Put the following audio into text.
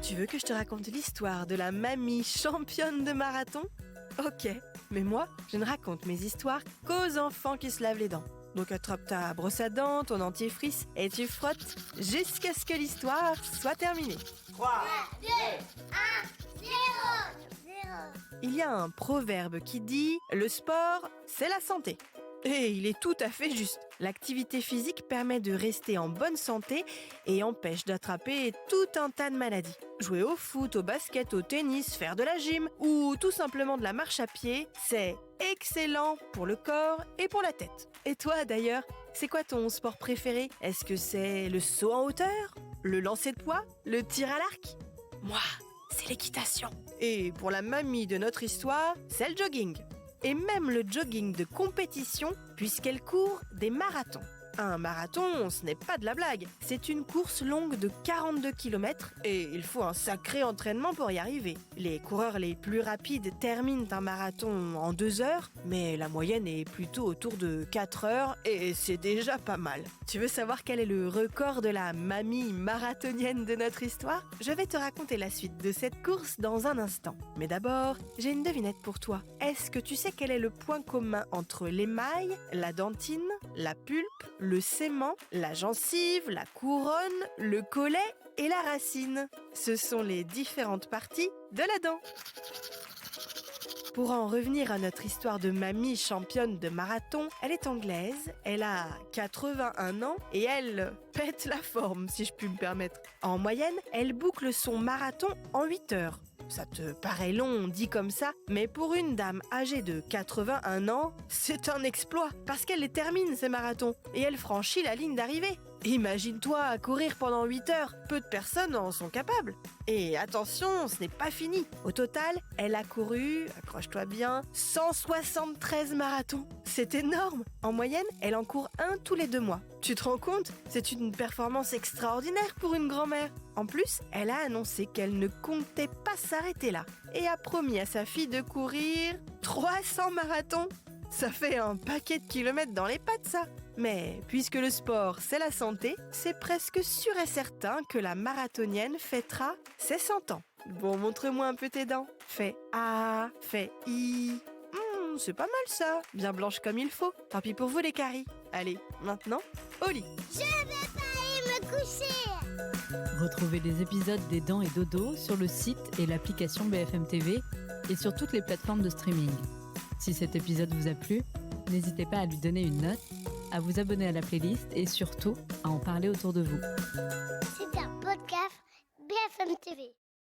Tu veux que je te raconte l'histoire de la mamie championne de marathon? Ok, mais moi, je ne raconte mes histoires qu'aux enfants qui se lavent les dents. Donc attrape ta brosse à dents, ton dentifrice et tu frottes jusqu'à ce que l'histoire soit terminée. 3, 2, 1, 0. Il y a un proverbe qui dit « Le sport, c'est la santé ». Et il est tout à fait juste. L'activité physique permet de rester en bonne santé et empêche d'attraper tout un tas de maladies. Jouer au foot, au basket, au tennis, faire de la gym ou tout simplement de la marche à pied, c'est excellent pour le corps et pour la tête. Et toi d'ailleurs, c'est quoi ton sport préféré? Est-ce que c'est le saut en hauteur? Le lancer de poids? Le tir à l'arc? Moi, c'est l'équitation. Et pour la mamie de notre histoire, c'est le jogging. Et même le jogging de compétition, puisqu'elle court des marathons. Un marathon, ce n'est pas de la blague. C'est une course longue de 42 km et il faut un sacré entraînement pour y arriver. Les coureurs les plus rapides terminent un marathon en 2 heures, mais la moyenne est plutôt autour de 4 heures et c'est déjà pas mal. Tu veux savoir quel est le record de la mamie marathonienne de notre histoire? Je vais te raconter la suite de cette course dans un instant. Mais d'abord, j'ai une devinette pour toi. Est-ce que tu sais quel est le point commun entre l'émail, la dentine, la pulpe, le sément, la gencive, la couronne, le collet et la racine? Ce sont les différentes parties de la dent. Pour en revenir à notre histoire de mamie championne de marathon, elle est anglaise, elle a 81 ans et elle pète la forme, si je puis me permettre. En moyenne, elle boucle son marathon en 8 heures. Ça te paraît long, dit comme ça, mais pour une dame âgée de 81 ans, c'est un exploit, parce qu'elle les termine ces marathons, et elle franchit la ligne d'arrivée. Imagine-toi courir pendant 8 heures, peu de personnes en sont capables. Et attention, ce n'est pas fini. Au total, elle a couru, accroche-toi bien, 173 marathons. C'est énorme. En moyenne, elle en court un tous les 2 mois. Tu te rends compte? C'est une performance extraordinaire pour une grand-mère. En plus, elle a annoncé qu'elle ne comptait pas s'arrêter là et a promis à sa fille de courir 300 marathons. Ça fait un paquet de kilomètres dans les pattes, ça. Mais puisque le sport, c'est la santé, c'est presque sûr et certain que la marathonienne fêtera ses 100 ans. Bon, montre-moi un peu tes dents. Fais A, fais I. C'est pas mal ça, bien blanche comme il faut. Tant pis pour vous les caries. Allez, maintenant, au lit. Je vais pas aller me coucher. Retrouvez les épisodes des Dents et Dodo sur le site et l'application BFM TV et sur toutes les plateformes de streaming. Si cet épisode vous a plu, n'hésitez pas à lui donner une note, à vous abonner à la playlist et surtout à en parler autour de vous. C'est un podcast BFM TV.